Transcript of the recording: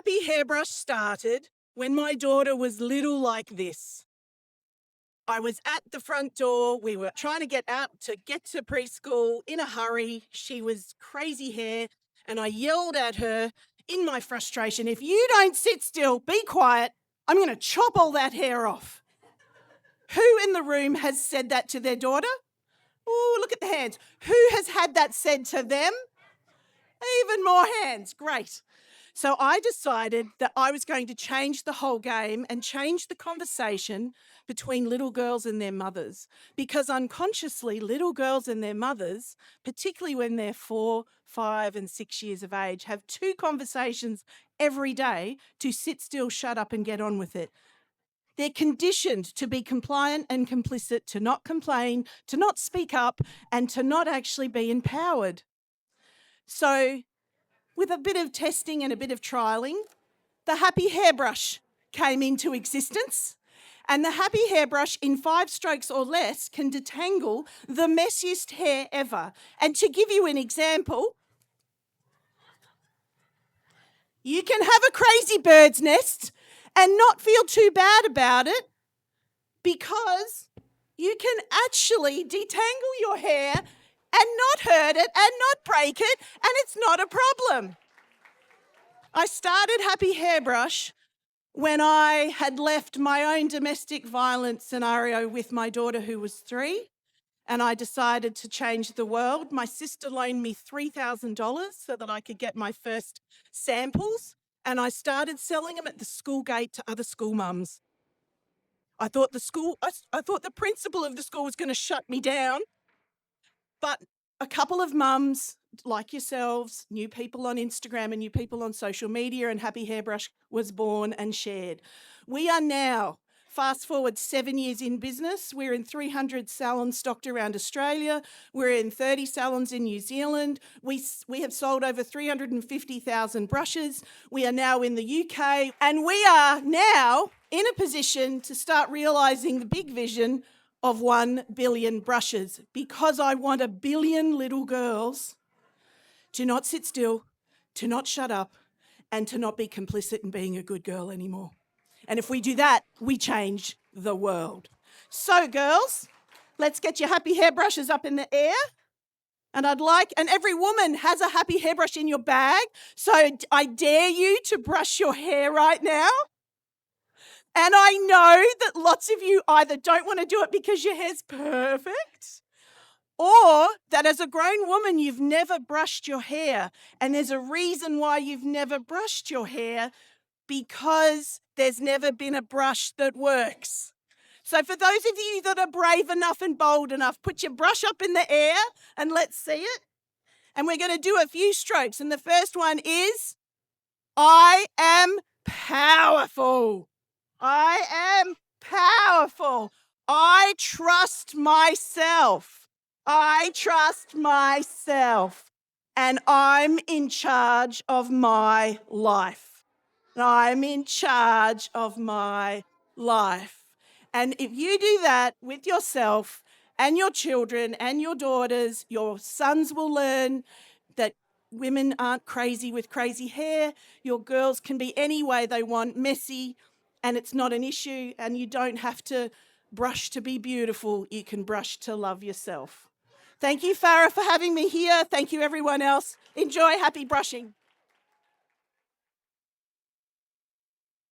happy hairbrush started when my daughter was little like this. I was at the front door. We were trying to get out to get to preschool in a hurry. She was crazy hair, and I yelled at her in my frustration, "If you don't sit still, be quiet, I'm going to chop all that hair off." Who in the room has said that to their daughter? Oh, look at the hands. Who has had that said to them? Even more hands. Great. So I decided that I was going to change the whole game and change the conversation between little girls and their mothers. Because unconsciously, little girls and their mothers, particularly when they're 4, 5, and 6 years of age, have 2 conversations every day to sit still, shut up, and get on with it. They're conditioned to be compliant and complicit, to not complain, to not speak up, and to not actually be empowered. So, with a bit of testing and a bit of trialling, the happy hairbrush came into existence. And the happy hairbrush, in 5 strokes or less, can detangle the messiest hair ever. And to give you an example, you can have a crazy bird's nest and not feel too bad about it, because you can actually detangle your hair and not hurt it and not break it, and it's not a problem. I started Happy Hairbrush when I had left my own domestic violence scenario with my daughter, who was 3, and I decided to change the world. My sister loaned me $3,000 so that I could get my first samples, and I started selling them at the school gate to other school mums. I thought the principal of the school was going to shut me down, but a couple of mums like yourselves knew people on Instagram and knew people on social media, and Happy Hairbrush was born and shared. We are now, fast forward 7 years in business, we're in 300 salons stocked around Australia. We're in 30 salons in New Zealand. We have sold over 350,000 brushes. We are now in the UK, and we are now in a position to start realising the big vision of 1 billion brushes, because I want 1 billion little girls to not sit still, to not shut up, and to not be complicit in being a good girl anymore. And if we do that, we change the world. So girls, let's get your happy hairbrushes up in the air. And every woman has a happy hairbrush in your bag. So I dare you to brush your hair right now. And I know that lots of you either don't want to do it because your hair's perfect, or that as a grown woman, you've never brushed your hair. And there's a reason why you've never brushed your hair, because there's never been a brush that works. So for those of you that are brave enough and bold enough, put your brush up in the air and let's see it. And we're going to do a few strokes. And the first one is, I am powerful. I am powerful. I trust myself. I trust myself. And I'm in charge of my life. I'm in charge of my life. And if you do that with yourself and your children and your daughters, your sons will learn that women aren't crazy with crazy hair. Your girls can be any way they want, messy, and it's not an issue, and you don't have to brush to be beautiful. You can brush to love yourself. Thank you, Farah, for having me here. Thank you, everyone else. Enjoy. Happy brushing.